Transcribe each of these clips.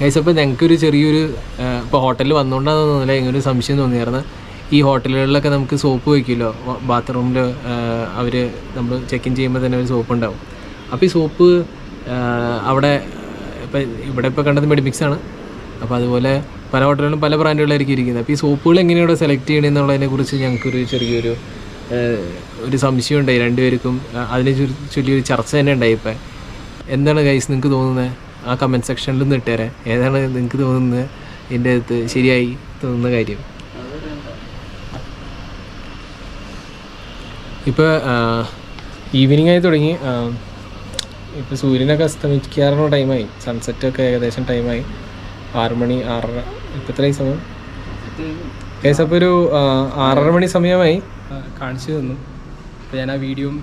Guys അപ്പോൾ ഞങ്ങൾക്കൊരു ചെറിയൊരു ഇപ്പോൾ ഹോട്ടലിൽ വന്നുകൊണ്ടാണെന്ന് തോന്നില്ല, ഇങ്ങനൊരു സംശയം തോന്നിയായിരുന്നു. ഈ ഹോട്ടലുകളിലൊക്കെ നമുക്ക് സോപ്പ് വയ്ക്കുമല്ലോ ബാത്റൂമിൽ, അവർ നമ്മൾ ചെക്ക് ഇൻ ചെയ്യുമ്പോൾ തന്നെ ഒരു സോപ്പ് ഉണ്ടാവും. അപ്പോൾ ഈ സോപ്പ് അവിടെ ഇവിടെ ഇപ്പോൾ കണ്ടത് മെഡിമിക്സാണ്. അപ്പോൾ അതുപോലെ പല ഹോട്ടലുകളിലും പല ബ്രാൻഡുകളായിരിക്കും ഇരിക്കുന്നത്. അപ്പോൾ ഈ സോപ്പുകൾ എങ്ങനെയാണ് സെലക്ട് ചെയ്യണമെന്നുള്ളതിനെക്കുറിച്ച് ഞങ്ങൾക്കൊരു ചെറിയൊരു സംശയം ഉണ്ടായി രണ്ടുപേർക്കും. അതിനെ ചൊല്ലിയൊരു ചർച്ച തന്നെ ഉണ്ടായി. ഇപ്പം എന്താണ് ഗൈസ് നിങ്ങൾക്ക് തോന്നുന്നത്? ആ കമൻറ്റ് സെക്ഷനിൽ നിന്ന് ഇട്ടേരെ, ഏതാണ് നിങ്ങൾക്ക് തോന്നുന്നത് ഇതിൻ്റെ അകത്ത് ശരിയായി തോന്നുന്ന കാര്യം? ഇപ്പോൾ ഈവനിങ് ആയി തുടങ്ങി. ഇപ്പോൾ സൂര്യനൊക്കെ അസ്തമിക്കാറുള്ള ടൈമായി, സൺസെറ്റൊക്കെ ഏകദേശം ടൈമായി. 6 മണി 6:30. ഇപ്പോൾ എത്രയായി സമയം കേസ്? അപ്പോൾ ഒരു 6:30 മണി സമയമായി കാണിച്ചു തന്നു. അപ്പോൾ ഞാൻ ആ വീഡിയോയും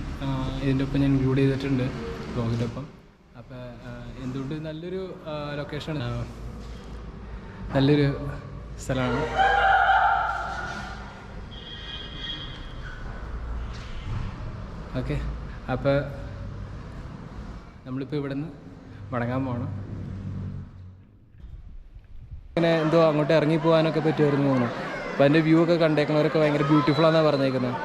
ഇതിൻ്റെ ഒപ്പം ഞാൻ ഇൻക്ലൂഡ് ചെയ്തിട്ടുണ്ട് ബ്ലോഗിൻ്റെ ഒപ്പം. അപ്പോൾ എന്തുകൊണ്ട് നല്ലൊരു ലൊക്കേഷനാണ്, നല്ലൊരു സ്ഥലമാണ്. ഓക്കെ, അപ്പോൾ നമ്മളിപ്പോൾ ഇവിടെ നിന്ന് മടങ്ങാൻ പോകണം. അങ്ങനെ എന്തോ അങ്ങോട്ട് ഇറങ്ങി പോകാനൊക്കെ പറ്റുമായിരുന്നു തോന്നുന്നു. അപ്പോൾ അതിൻ്റെ വ്യൂ ഒക്കെ കണ്ടേക്കണവരൊക്കെ ഭയങ്കര ബ്യൂട്ടിഫുള്ളാണെന്നാണ് പറഞ്ഞേക്കുന്നത്.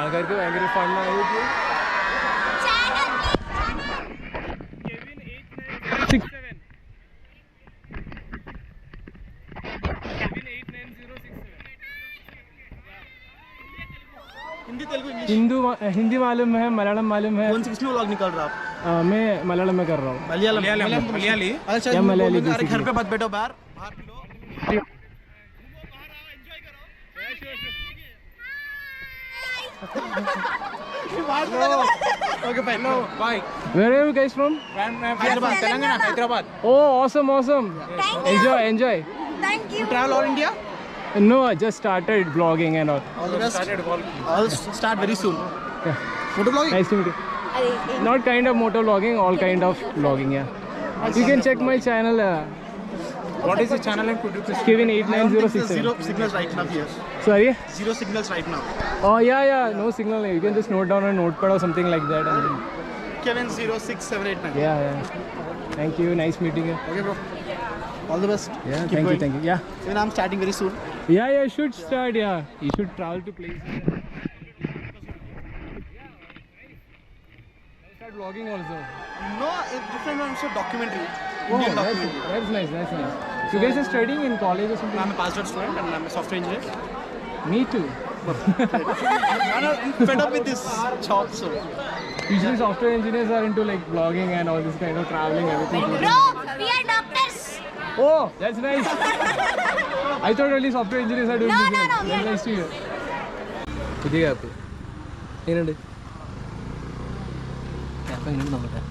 ആൾക്കാർക്ക് ഭയങ്കര ഫണ്ണായിരിക്കും. हिंदी मालूम है, मलयालम मालूम है. कौन सी किसमें व्लॉग निकाल रहा आप? मैं मलयालम में कर रहा हूँ. मलयाली. अच्छा, मलयाली अरे घर पे मत बैठो, बाहर मिलो. Okay, fine. No, bye. Where are you guys from? Hyderabad, Telangana, Hyderabad. Oh, awesome. Enjoy. Thank you. You travel all India? No, I just started vlogging and all. All the best. I'll start very soon. Yeah. Motor vlogging? Nice to meet you. Not kind of motor vlogging, all kind of vlogging, yeah. You can check my channel. What is the channel and could you please? Kevin 89067. Zero signals right now here. Sorry? Zero signals right now. Oh yeah, no signal. You can just note down a notepad or something like that. And then... Kevin 06789. Yeah. Thank you. Nice meeting you. Okay, bro. All the best. Yeah, Keep thank going. you. Yeah. Even I'm starting very soon. Yeah, you should start. Yeah, you should travel to places. Start vlogging also. No, it's different one. It's a documentary. Oh, Indian documentary. that's nice. You guys are studying in college or something? I'm a passed out student and I'm a software engineer. Me too. I'm fed up with this job, so. Usually software engineers are into like vlogging and all this kind of traveling, everything. Bro, we are doctors. Oh, that's nice. I thought only software engineers are doing No, this. no, no, That's nice to hear. പുതിയ app എങ്ങനെയുണ്ട്? App എങ്ങനെയുണ്ട് നോക്കട്ടെ.